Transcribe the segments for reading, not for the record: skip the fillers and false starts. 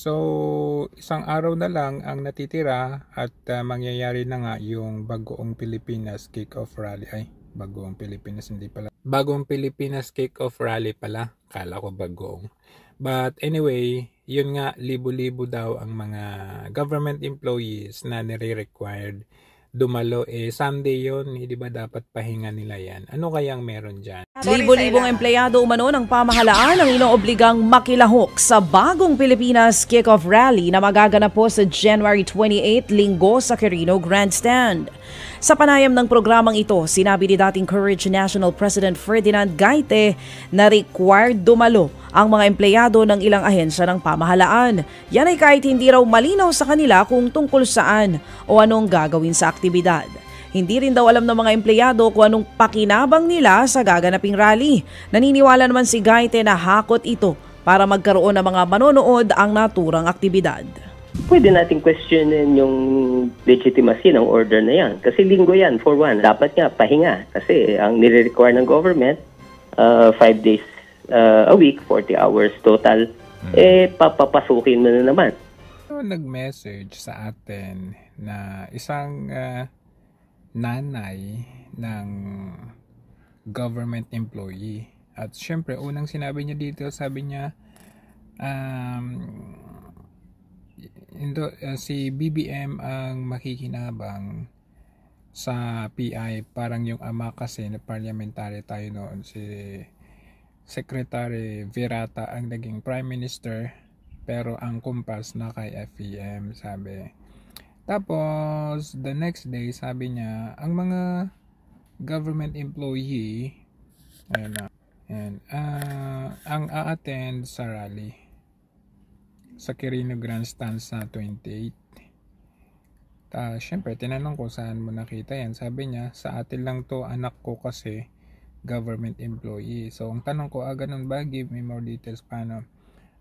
So, isang araw na lang ang natitira at mangyayari na nga yung Bagoong Pilipinas Kick-Off Rally. Ay, Bagoong Pilipinas, hindi pala. Bagong Pilipinas Kick-Off Rally pala. Kala ko Bagoong. But anyway, yun nga, libo-libo daw ang mga government employees na nire-required dumalo. Sunday yun, hindi ba dapat pahinga nila yan? Ano kayang meron dyan? Libo-libong empleyado umano ng pamahalaan ang inoobligang makilahok sa Bagong Pilipinas Kick-Off Rally na magaganap po sa January 28, Linggo sa Quirino Grandstand. Sa panayam ng programang ito, sinabi ni dating Courage National President Ferdinand Gaite na required dumalo ang mga empleyado ng ilang ahensya ng pamahalaan. Yan ay kahit hindi raw malinaw sa kanila kung tungkol saan o anong gagawin sa aktibidad. Hindi rin daw alam ng mga empleyado kung anong pakinabang nila sa gaganaping rally. Naniniwala naman si Gaite na hakot ito para magkaroon ng mga manonood ang naturang aktibidad. Pwede nating questionin yung legitimacy ng order na yan. Kasi linggo yan, for one. Dapat nga pahinga. Kasi ang nire-require ng government, 5 days a week, 40 hours total, papapasukin mo na naman. So, nag-message sa atin na isang nanay ng government employee. At syempre, unang sinabi niya dito, sabi niya, si BBM ang makikinabang sa PI. Parang yung ama kasi na parliamentary tayo noon, si Secretary Virata ang naging Prime Minister, pero ang kumpas na kay FEM, sabi. Tapos the next day sabi niya, ang mga government employee ang a-attend sa rally sa Quirino Grandstand sa 28. Syempre, tinanong ko saan mo nakita yan. Sabi niya, sa atin lang to, anak ko kasi government employee. So, ang tanong ko, ganun ba? Give me more details. Paano?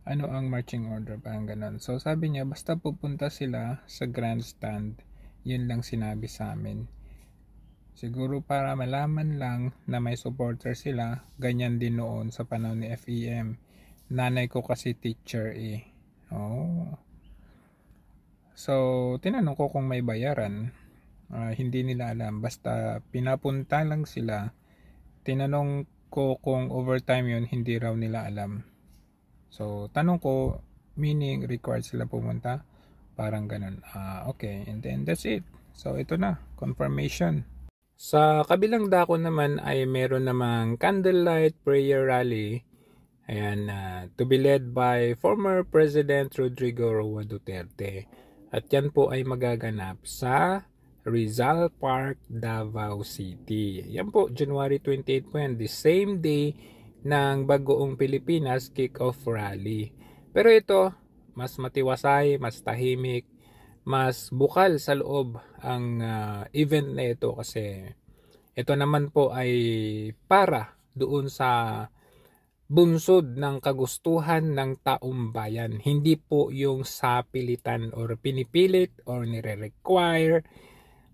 Ano ang marching order? Parang ganun. So, sabi niya, basta pupunta sila sa grandstand, yun lang sinabi sa amin. Siguro para malaman lang na may supporter sila, ganyan din noon sa panahon ni FEM. Nanay ko kasi teacher Oh. So, tinanong ko kung may bayaran. Hindi nila alam. Basta pinapunta lang sila. Tinanong ko kung overtime yun, hindi raw nila alam. So, tanong ko, meaning required sila pumunta? Parang ganun. Okay, and then that's it. So, ito na, confirmation. Sa kabilang dako naman ay meron namang candlelight prayer rally. Ayan, to be led by former President Rodrigo Roa Duterte. At yan po ay magaganap sa Rizal Park, Davao City. Yan po, January 28 po yan. The same day ng Bagoong Pilipinas Kick-Off Rally. Pero ito, mas matiwasay, mas tahimik, mas bukal sa loob ang event na ito kasi ito naman po ay para doon sa bunsod ng kagustuhan ng taong bayan. Hindi po yung sapilitan or pinipilit or nire-require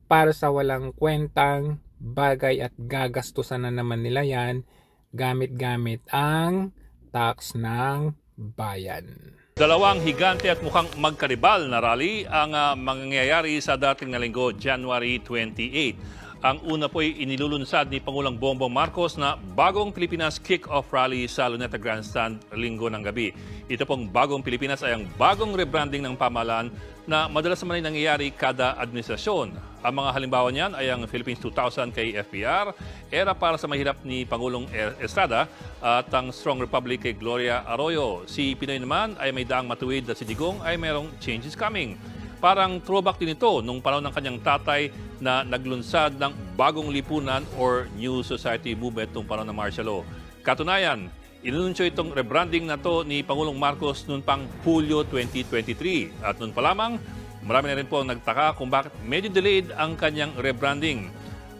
para sa walang kwentang bagay at gagastusan na naman nila yan gamit-gamit ang tax ng bayan. Dalawang higante at mukhang magkaribal na rally ang mangyayari sa dating na linggo, January 28. Ang una po ay inilulunsad ni Pangulong Bongbong Marcos na Bagong Pilipinas Kick-Off Rally sa Luneta Grandstand linggo ng gabi. Ito pong Bagong Pilipinas ay ang bagong rebranding ng pamahalaan na madalas naman ay nangyayari kada administrasyon. Ang mga halimbawa niyan ay ang Philippines 2000 kay FPR, Era para sa Mahirap ni Pangulong Estrada at ang Strong Republic kay Gloria Arroyo. Si Pinoy naman ay may daang matuwid at si Digong ay mayroong changes coming. Parang throwback din ito nung panahon ng kanyang tatay na naglunsad ng bagong lipunan or New Society Movement nung panahon ng martial law. Katunayan, inununsyo itong rebranding na to ni Pangulong Marcos noon pang Hulyo 2023. At noon pa lamang, marami na rin po ang nagtaka kung bakit medyo delayed ang kanyang rebranding.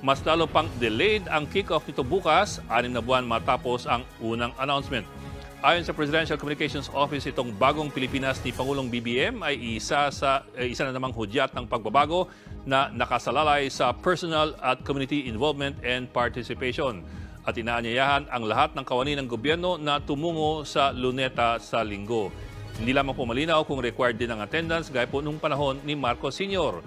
Mas lalo pang delayed ang kick-off nito bukas, 6 na buwan matapos ang unang announcement. Ayon sa Presidential Communications Office, itong Bagong Pilipinas ni Pangulong BBM ay isa na namang hudyat ng pagbabago na nakasalalay sa personal at community involvement and participation. At inaanyayahan ang lahat ng kawani ng gobyerno na tumungo sa Luneta sa linggo. Hindi lamang po malinaw kung required din ang attendance gaya po nung panahon ni Marcos Sr.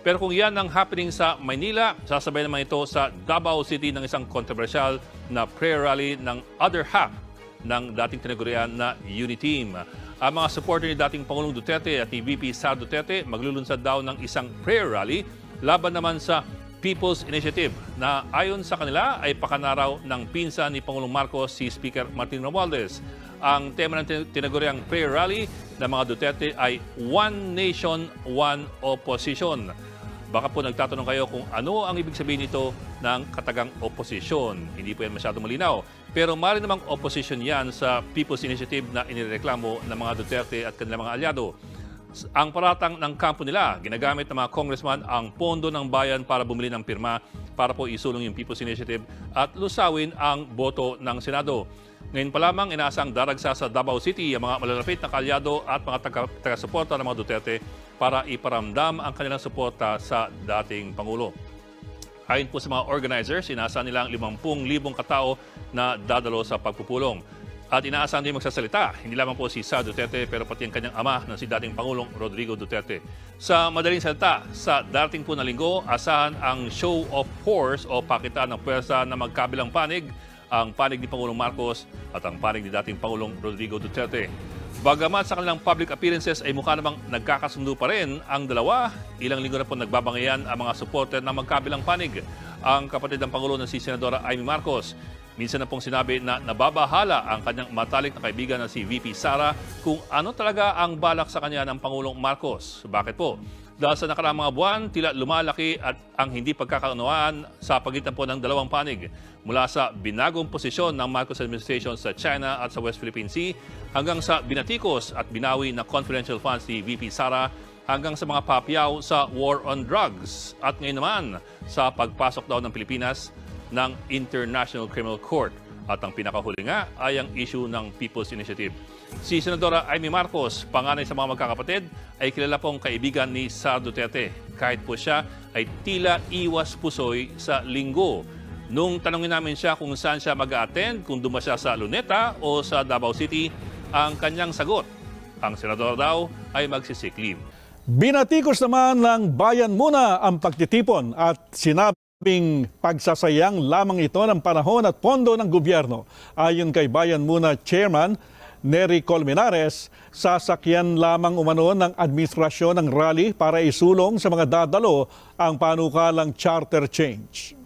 Pero kung yan ang happening sa Maynila, sasabay naman ito sa Davao City ng isang kontrobersyal na prayer rally ng other half ng dating tinagurian na Uniteam. Ang mga supporter ni dating Pangulong Duterte at ni VP Sara Duterte maglulunsad daw ng isang prayer rally laban naman sa People's Initiative na ayon sa kanila ay pakanaraw ng pinsan ni Pangulong Marcos, si Speaker Martin Romualdez. Ang tema ng tinaguriang prayer rally ng mga Duterte ay One Nation, One Opposition. Baka po nagtatanong kayo kung ano ang ibig sabihin nito ng katagang oposisyon. Hindi po yan masyadong malinaw. Pero mali namang opposition yan sa People's Initiative na inireklamo ng mga Duterte at kanilang mga alyado. Ang paratang ng kampo nila, ginagamit ng mga congressman ang pondo ng bayan para bumili ng pirma para po isulong yung People's Initiative at lusawin ang boto ng Senado. Ngayon pa lamang inaasang daragsa sa Davao City ang mga malalapit na kaalyado at mga taga-suporta ng mga Duterte para iparamdam ang kanilang suporta sa dating Pangulo. Ayon po sa mga organizers, inaasahan nila ang 50,000 katao na dadalo sa pagpupulong. At inaasahan din magsasalita, hindi lamang po si Sara Duterte pero pati ang kanyang ama na si dating Pangulong Rodrigo Duterte. Sa madaling salita, sa dating po na linggo, asahan ang show of force o pakitaan ng pwersa na magkabilang panig, ang panig ni Pangulong Marcos at ang panig ni dating Pangulong Rodrigo Duterte. Bagamat sa kanilang public appearances ay mukha namang nagkakasundo pa rin ang dalawa, ilang linggo na po nagbabangayan ang mga supporter ng magkabilang panig. Ang kapatid ng Pangulo na si Senadora Amy Marcos, minsan na pong sinabi na nababahala ang kanyang matalik na kaibigan na si VP Sara kung ano talaga ang balak sa kanya ng Pangulong Marcos. Bakit po? Dahil sa nakaraang mga buwan, tila lumalaki at ang hindi pagkakaunawaan sa pagitan po ng dalawang panig. Mula sa binagong posisyon ng Marcos administration sa China at sa West Philippine Sea hanggang sa binatikos at binawi na confidential funds ni VP Sara hanggang sa mga papiyaw sa war on drugs at ngayon naman sa pagpasok daw ng Pilipinas ng International Criminal Court. At ang pinakahuli nga ay ang issue ng People's Initiative. Si Senadora Amy Marcos, panganay sa mga magkakapatid, ay kilala pong kaibigan ni Sara Duterte. Kahit po siya ay tila iwas pusoy sa linggo. Nung tanongin namin siya kung saan siya mag-a-attend, kung duma siya sa Luneta o sa Davao City, ang kanyang sagot, ang senador daw ay magsisick leave. Binatikos naman ng Bayan Muna ang pagtitipon at sinabing pagsasayang lamang ito ng panahon at pondo ng gobyerno. Ayon kay Bayan Muna Chairman Nery Colmenares, sasakyan lamang umano ng administrasyon ng rally para isulong sa mga dadalo ang panukalang charter change.